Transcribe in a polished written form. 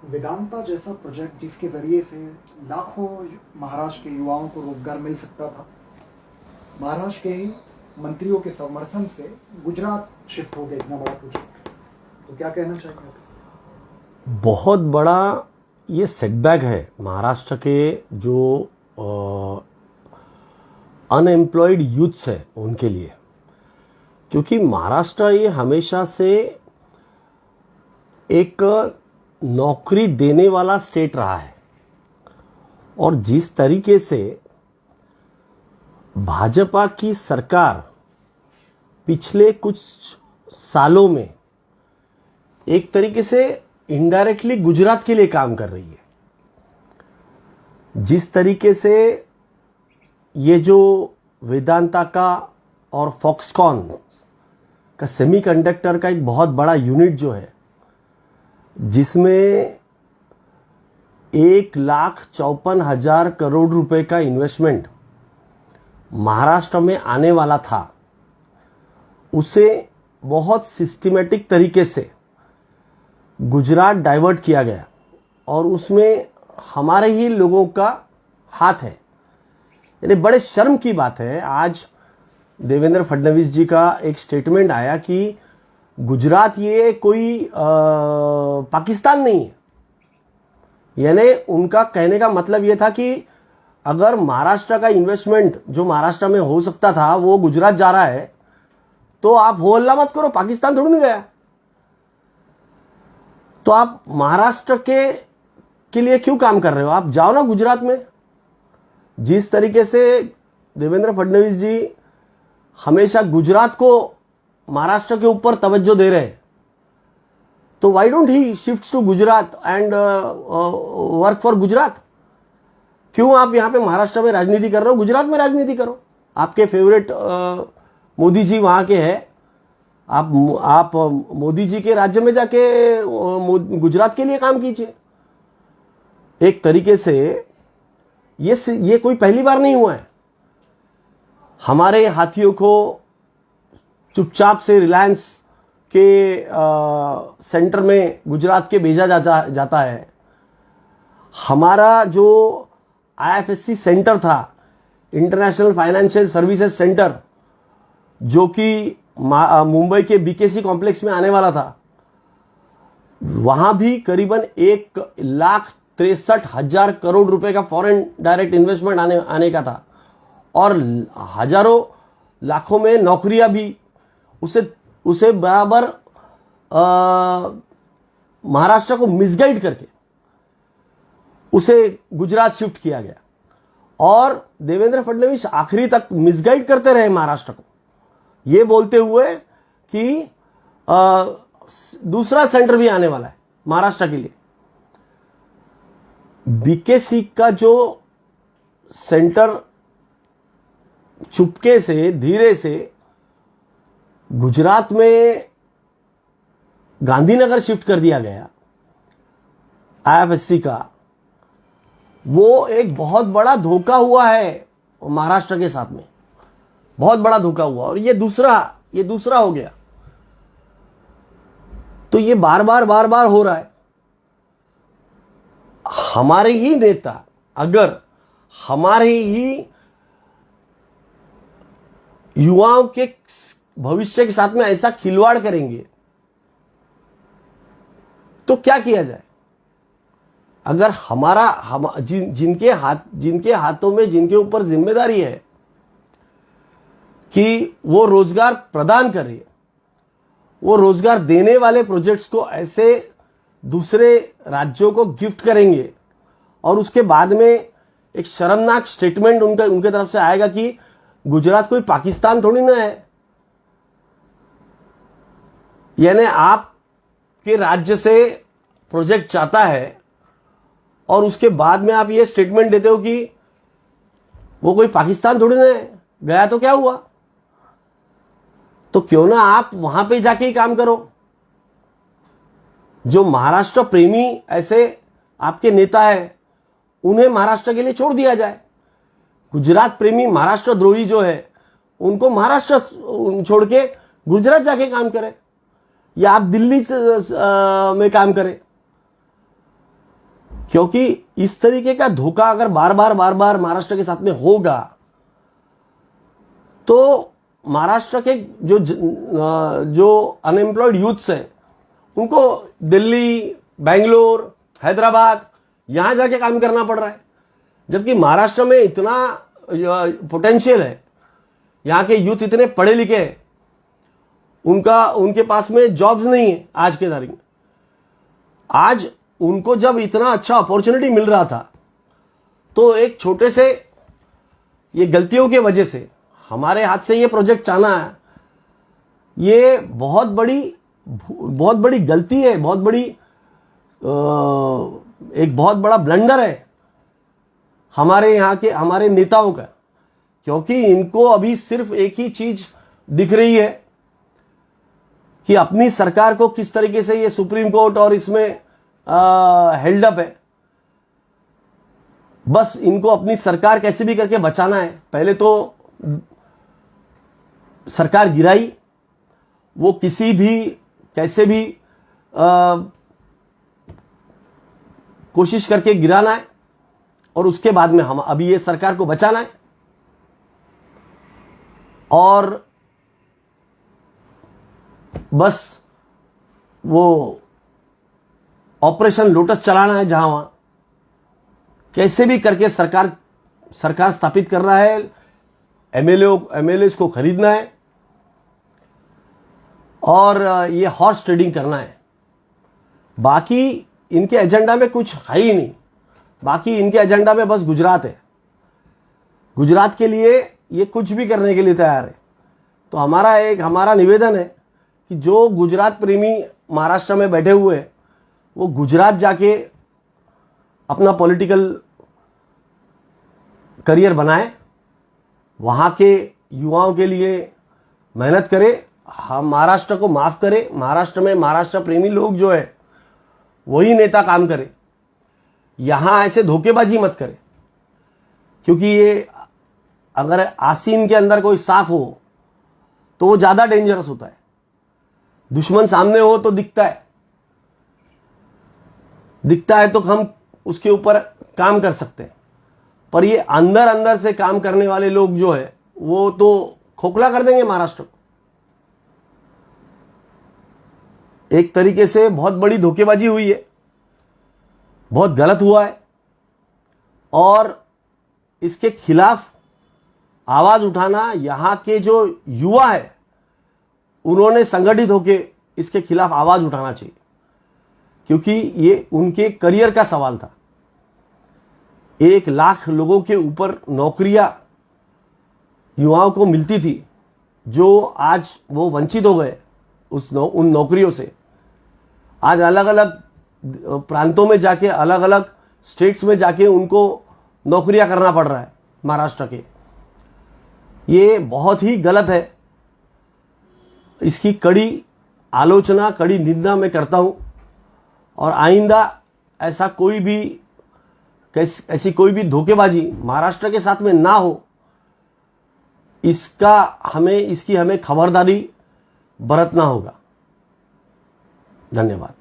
वेदांता जैसा प्रोजेक्ट जिसके ज़रिए से लाखों महाराष्ट्र के युवाओं को रोज़गार मिल सकता था, महाराष्ट्र के ही मंत्रियों के समर्थन से गुजरात शिफ्ट हो गया इतना बड़ा प्रोजेक्ट। तो क्या कहना चाहेंगे आप? बहुत बड़ा ये सेटबैक है महाराष्ट्र के जो अनएम्प्लॉयड यूथ्स है उनके लिए, क्योंकि महाराष्ट्र ये हमेशा से एक नौकरी देने वाला स्टेट रहा है। और जिस तरीके से भाजपा की सरकार पिछले कुछ सालों में एक तरीके से इनडायरेक्टली गुजरात के लिए काम कर रही है, जिस तरीके से ये जो वेदांता का और फॉक्सकॉन का सेमीकंडक्टर का एक बहुत बड़ा यूनिट जो है, जिसमें 1,54,000 करोड़ रुपए का इन्वेस्टमेंट महाराष्ट्र में आने वाला था, उसे बहुत सिस्टमैटिक तरीके से गुजरात डाइवर्ट किया गया और उसमें हमारे ही लोगों का हाथ है। यानी बड़े शर्म की बात है, आज देवेंद्र फडणवीस जी का एक स्टेटमेंट आया कि गुजरात ये कोई पाकिस्तान नहीं है। यानी उनका कहने का मतलब ये था कि अगर महाराष्ट्र का इन्वेस्टमेंट जो महाराष्ट्र में हो सकता था वो गुजरात जा रहा है, तो आप हो हल्ला मत करो, पाकिस्तान थोड़ी नहीं गया। तो आप महाराष्ट्र के लिए क्यों काम कर रहे हो? आप जाओ ना गुजरात में। जिस तरीके से देवेंद्र फडणवीस जी हमेशा गुजरात को महाराष्ट्र के ऊपर तवज्जो दे रहे हैं, तो why don't he shift to Gujarat and work for Gujarat? क्यों आप यहां पे महाराष्ट्र में राजनीति कर रहे हो? गुजरात में राजनीति करो। आपके फेवरेट मोदी जी वहां के हैं, आप मोदी जी के राज्य में जाके गुजरात के लिए काम कीजिए। एक तरीके से ये कोई पहली बार नहीं हुआ है। हमारे हाथियों को चुपचाप से रिलायंस के सेंटर में गुजरात के भेजा जाता है। हमारा जो आईएफएससी सेंटर था, इंटरनेशनल फाइनेंशियल सर्विसेज सेंटर, जो कि मुंबई के बीकेसी कॉम्प्लेक्स में आने वाला था, वहां भी करीबन 1,63,000 करोड़ रुपए का फॉरेन डायरेक्ट इन्वेस्टमेंट आने का था और हजारों लाखों में नौकरियां भी उसे बराबर महाराष्ट्र को मिसगाइड करके उसे गुजरात शिफ्ट किया गया। और देवेंद्र फडणवीस आखिरी तक मिसगाइड करते रहे महाराष्ट्र को, ये बोलते हुए कि दूसरा सेंटर भी आने वाला है महाराष्ट्र के लिए। बीकेसी का जो सेंटर चुपके से धीरे से गुजरात में गांधीनगर शिफ्ट कर दिया गया आईएफएससी का, वो एक बहुत बड़ा धोखा हुआ है महाराष्ट्र के साथ में, बहुत बड़ा धोखा हुआ। और ये दूसरा हो गया। तो ये बार बार हो रहा है। हमारे ही नेता अगर हमारे ही युवाओं के भविष्य के साथ में ऐसा खिलवाड़ करेंगे तो क्या किया जाए? अगर जिनके हाथों में, जिनके ऊपर जिम्मेदारी है कि वो रोजगार प्रदान करे, वो रोजगार देने वाले प्रोजेक्ट्स को ऐसे दूसरे राज्यों को गिफ्ट करेंगे और उसके बाद में एक शर्मनाक स्टेटमेंट उनके तरफ से आएगा कि गुजरात कोई पाकिस्तान थोड़ी ना है। यानी आपके राज्य से प्रोजेक्ट चाहता है और उसके बाद में आप ये स्टेटमेंट देते हो कि वो कोई पाकिस्तान थोड़ी ना है, गया तो क्या हुआ? तो क्यों ना आप वहां पे जाके ही काम करो। जो महाराष्ट्र प्रेमी ऐसे आपके नेता है, उन्हें महाराष्ट्र के लिए छोड़ दिया जाए। गुजरात प्रेमी महाराष्ट्र द्रोही जो है, उनको महाराष्ट्र छोड़ के गुजरात जाके काम करे या आप दिल्ली में काम करें। क्योंकि इस तरीके का धोखा अगर बार बार महाराष्ट्र के साथ में होगा तो महाराष्ट्र के जो अनएम्प्लॉयड यूथ्स हैं उनको दिल्ली, बेंगलोर, हैदराबाद यहां जाके काम करना पड़ रहा है, जबकि महाराष्ट्र में इतना पोटेंशियल है, यहां के यूथ इतने पढ़े लिखे हैं, उनके पास में जॉब्स नहीं है आज के तारीख में। आज उनको जब इतना अच्छा अपॉर्चुनिटी मिल रहा था तो एक छोटे से ये गलतियों की वजह से हमारे हाथ से ये प्रोजेक्ट जाना है, ये बहुत बड़ी गलती है, एक बहुत बड़ा ब्लंडर है हमारे नेताओं का, क्योंकि इनको अभी सिर्फ एक ही चीज दिख रही है कि अपनी सरकार को किस तरीके से ये सुप्रीम कोर्ट और इसमें हेल्ड अप है। बस इनको अपनी सरकार कैसे भी करके बचाना है। पहले तो सरकार गिराई, वो कैसे भी कोशिश करके गिराना है और उसके बाद में हम अभी ये सरकार को बचाना है और बस वो ऑपरेशन लोटस चलाना है, जहां वहां कैसे भी करके सरकार स्थापित कर रहा है, एमएलए को खरीदना है और ये हॉर्स ट्रेडिंग करना है। बाकी इनके एजेंडा में कुछ है ही नहीं, बाकी इनके एजेंडा में बस गुजरात है। गुजरात के लिए ये कुछ भी करने के लिए तैयार है। तो हमारा निवेदन है कि जो गुजरात प्रेमी महाराष्ट्र में बैठे हुए हैं वो गुजरात जाके अपना पॉलिटिकल करियर बनाए, वहां के युवाओं के लिए मेहनत करे, हम महाराष्ट्र को माफ करे। महाराष्ट्र में महाराष्ट्र प्रेमी लोग जो है वही नेता काम करे, यहां ऐसे धोखेबाजी मत करे, क्योंकि ये अगर आसीन के अंदर कोई सांप हो तो वो ज्यादा डेंजरस होता है। दुश्मन सामने हो तो दिखता है तो हम उसके ऊपर काम कर सकते हैं, पर ये अंदर से काम करने वाले लोग जो है वो तो खोखला कर देंगे महाराष्ट्र को। एक तरीके से बहुत बड़ी धोखेबाजी हुई है, बहुत गलत हुआ है और इसके खिलाफ आवाज उठाना, यहां के जो युवा है उन्होंने संगठित होकर इसके खिलाफ आवाज उठाना चाहिए, क्योंकि ये उनके करियर का सवाल था। 1 लाख लोगों के ऊपर नौकरियां युवाओं को मिलती थी, जो आज वो वंचित हो गए उन नौकरियों से। आज अलग अलग प्रांतों में जाके, अलग अलग स्टेट्स में जाके उनको नौकरियां करना पड़ रहा है महाराष्ट्र के। ये बहुत ही गलत है, इसकी कड़ी आलोचना, कड़ी निंदा मैं करता हूं और आइंदा ऐसी कोई भी धोखेबाजी महाराष्ट्र के साथ में ना हो, इसकी हमें खबरदारी बरतना होगा। धन्यवाद।